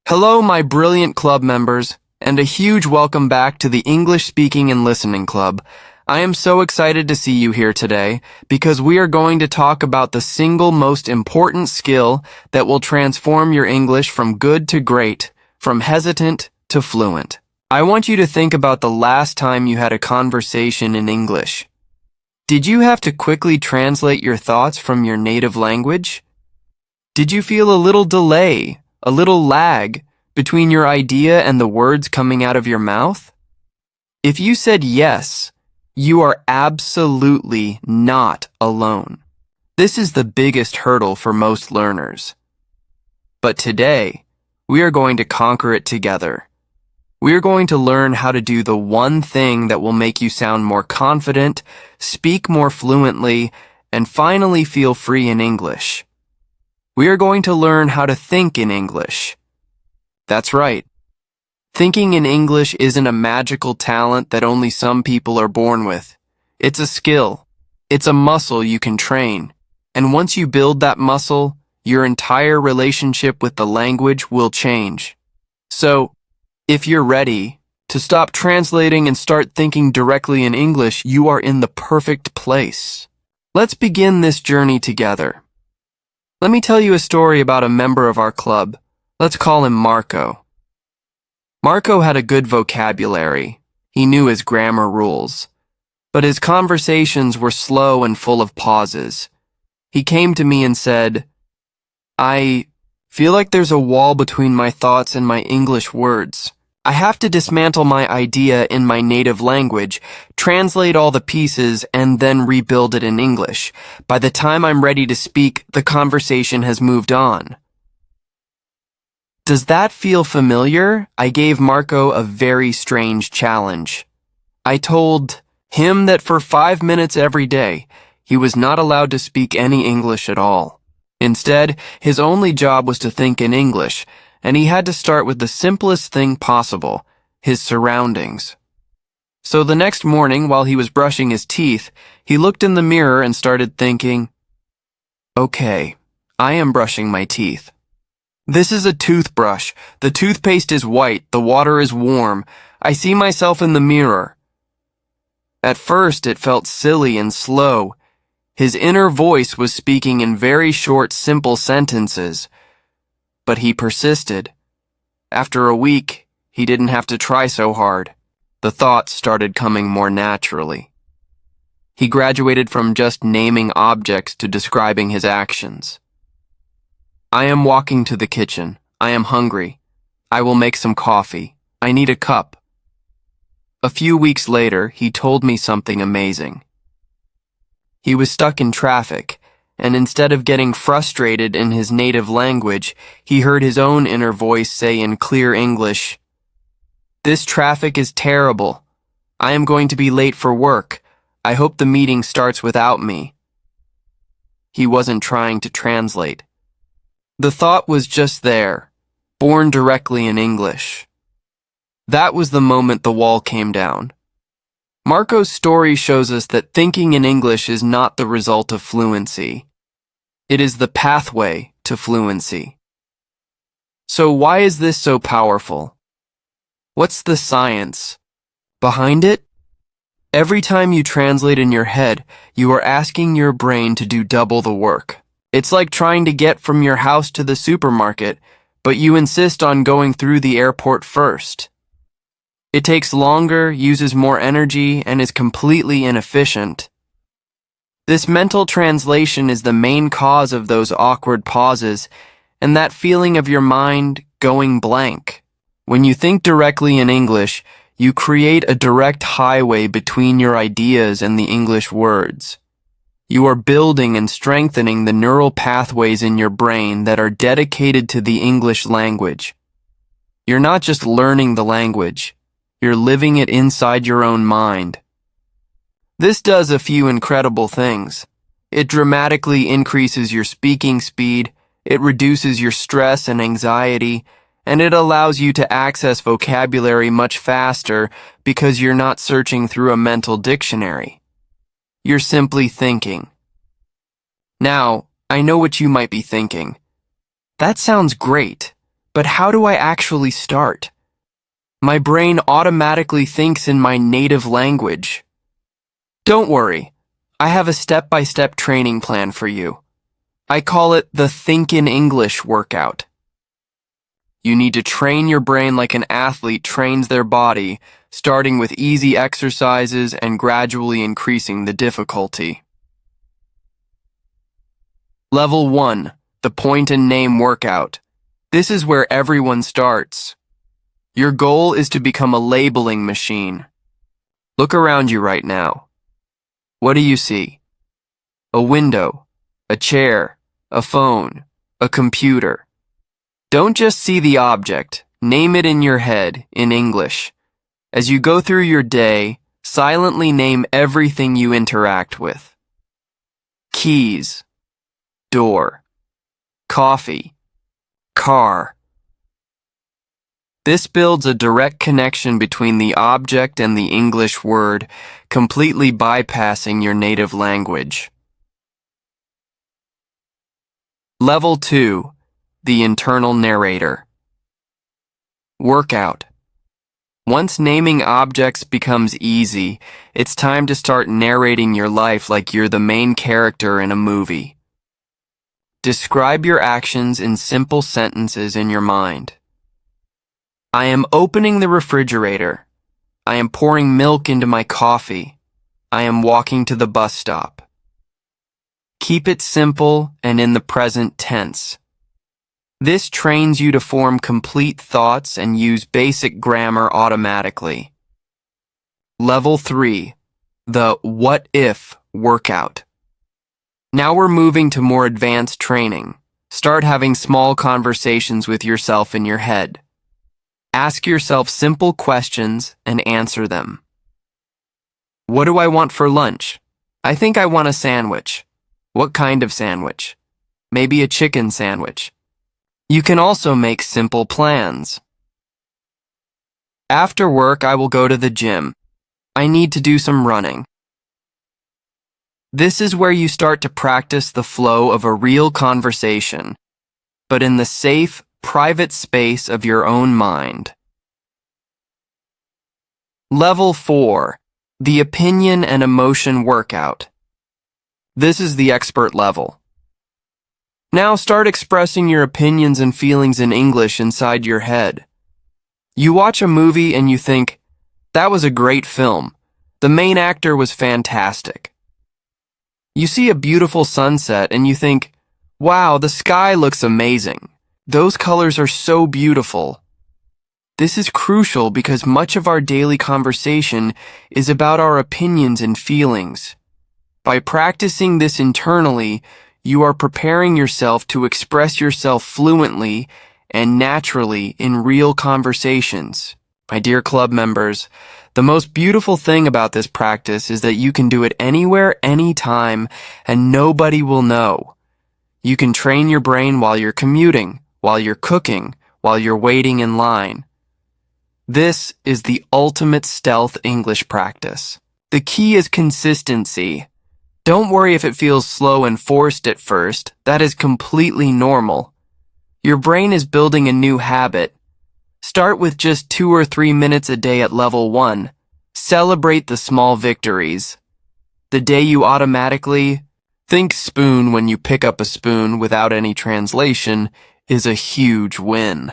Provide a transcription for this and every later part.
Hello, my brilliant club members, and a huge welcome back to the English Speaking and Listening Club. I am so excited to see you here today because we are going to talk about the single most important skill that will transform your English from good to great, from hesitant to fluent. I want you to think about the last time you had a conversation in English. Did you have to quickly translate your thoughts from your native language? Did you feel a little delay, a little lag between your idea and the words coming out of your mouth? If you said yes, you are absolutely not alone. This is the biggest hurdle for most learners. But today, we are going to conquer it together. We are going to learn how to do the one thing that will make you sound more confident, speak more fluently, and finally feel free in English. We are going to learn how to think in English. That's right. Thinking in English isn't a magical talent that only some people are born with. It's a skill. It's a muscle you can train. And once you build that muscle, your entire relationship with the language will change. So, if you're ready to stop translating and start thinking directly in English, you are in the perfect place. Let's begin this journey together. Let me tell you a story about a member of our club. Let's call him Marco. Marco had a good vocabulary. He knew his grammar rules. But his conversations were slow and full of pauses. He came to me and said, "I feel like there's a wall between my thoughts and my English words. I have to dismantle my idea in my native language, translate all the pieces, and then rebuild it in English. By the time I'm ready to speak, the conversation has moved on." Does that feel familiar? I gave Marco a very strange challenge. I told him that for 5 minutes every day, he was not allowed to speak any English at all. Instead, his only job was to think in English, and he had to start with the simplest thing possible, his surroundings. So the next morning, while he was brushing his teeth, he looked in the mirror and started thinking, "Okay, I am brushing my teeth. This is a toothbrush. The toothpaste is white. The water is warm. I see myself in the mirror." At first, it felt silly and slow. His inner voice was speaking in very short, simple sentences. But he persisted. After a week, he didn't have to try so hard. The thoughts started coming more naturally. He graduated from just naming objects to describing his actions. "I am walking to the kitchen. I am hungry. I will make some coffee. I need a cup." A few weeks later, he told me something amazing. He was stuck in traffic, and instead of getting frustrated in his native language, he heard his own inner voice say in clear English, "This traffic is terrible. I am going to be late for work. I hope the meeting starts without me." He wasn't trying to translate. The thought was just there, born directly in English. That was the moment the wall came down. Marco's story shows us that thinking in English is not the result of fluency. It is the pathway to fluency. So why is this so powerful? What's the science behind it? Every time you translate in your head, you are asking your brain to do double the work. It's like trying to get from your house to the supermarket, but you insist on going through the airport first. It takes longer, uses more energy, and is completely inefficient. This mental translation is the main cause of those awkward pauses and that feeling of your mind going blank. When you think directly in English, you create a direct highway between your ideas and the English words. You are building and strengthening the neural pathways in your brain that are dedicated to the English language. You're not just learning the language. You're living it inside your own mind. This does a few incredible things. It dramatically increases your speaking speed, it reduces your stress and anxiety, and it allows you to access vocabulary much faster because you're not searching through a mental dictionary. You're simply thinking. Now, I know what you might be thinking. That sounds great, But how do I actually start? My brain automatically thinks in my native language. Don't worry, I have a step-by-step training plan for you. I call it the Think in English workout. You need to train your brain like an athlete trains their body, starting with easy exercises and gradually increasing the difficulty. Level 1, the Point and Name workout. This is where everyone starts. Your goal is to become a labeling machine. Look around you right now. What do you see? A window, a chair, a phone, a computer. Don't just see the object, name it in your head, in English. As you go through your day, silently name everything you interact with. Keys, door, coffee, car. This builds a direct connection between the object and the English word, completely bypassing your native language. Level 2, the internal narrator. Workout. Once naming objects becomes easy, it's time to start narrating your life like you're the main character in a movie. Describe your actions in simple sentences in your mind. I am opening the refrigerator. I am pouring milk into my coffee. I am walking to the bus stop. Keep it simple and in the present tense. This trains you to form complete thoughts and use basic grammar automatically. Level 3, the What If workout. Now we're moving to more advanced training. Start having small conversations with yourself in your head. Ask yourself simple questions and answer them. What do I want for lunch? I think I want a sandwich. What kind of sandwich? Maybe a chicken sandwich. You can also make simple plans. After work, I will go to the gym. I need to do some running. This is where you start to practice the flow of a real conversation, but in the safe, private space of your own mind. Level 4, the opinion and emotion workout. This is the expert level. Now start expressing your opinions and feelings in English inside your head. You watch a movie and you think, that was a great film. The main actor was fantastic. You see a beautiful sunset and you think, wow, the sky looks amazing. Those colors are so beautiful. This is crucial because much of our daily conversation is about our opinions and feelings. By practicing this internally, you are preparing yourself to express yourself fluently and naturally in real conversations. My dear club members, the most beautiful thing about this practice is that you can do it anywhere, anytime, and nobody will know. You can train your brain while you're commuting, while you're cooking, while you're waiting in line. This is the ultimate stealth English practice. The key is consistency. Don't worry if it feels slow and forced at first. That is completely normal. Your brain is building a new habit. Start with just 2 or 3 minutes a day at level 1. Celebrate the small victories. The day you automatically think spoon when you pick up a spoon without any translation is a huge win.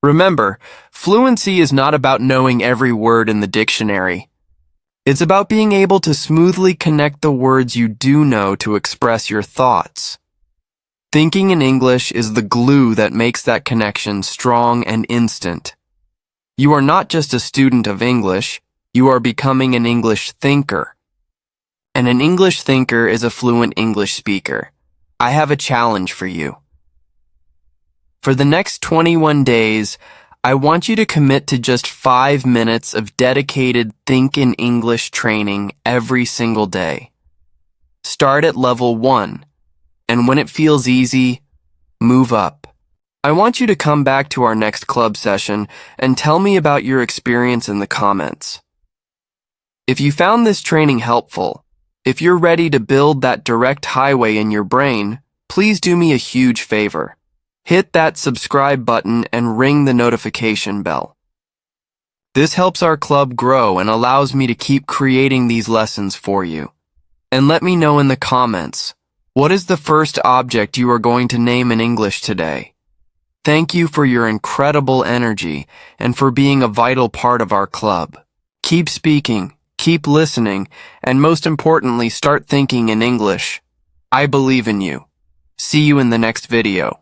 Remember, fluency is not about knowing every word in the dictionary. It's about being able to smoothly connect the words you do know to express your thoughts. Thinking in English is the glue that makes that connection strong and instant. You are not just a student of English, you are becoming an English thinker. And an English thinker is a fluent English speaker. I have a challenge for you. For the next 21 days, I want you to commit to just 5 minutes of dedicated Think in English training every single day. Start at level 1, and when it feels easy, move up. I want you to come back to our next club session and tell me about your experience in the comments. If you found this training helpful, if you're ready to build that direct highway in your brain, please do me a huge favor. hit that subscribe button and ring the notification bell. This helps our club grow and allows me to keep creating these lessons for you. And let me know in the comments, what is the first object you are going to name in English today? Thank you for your incredible energy and for being a vital part of our club. Keep speaking, keep listening, and most importantly, start thinking in English. I believe in you. See you in the next video.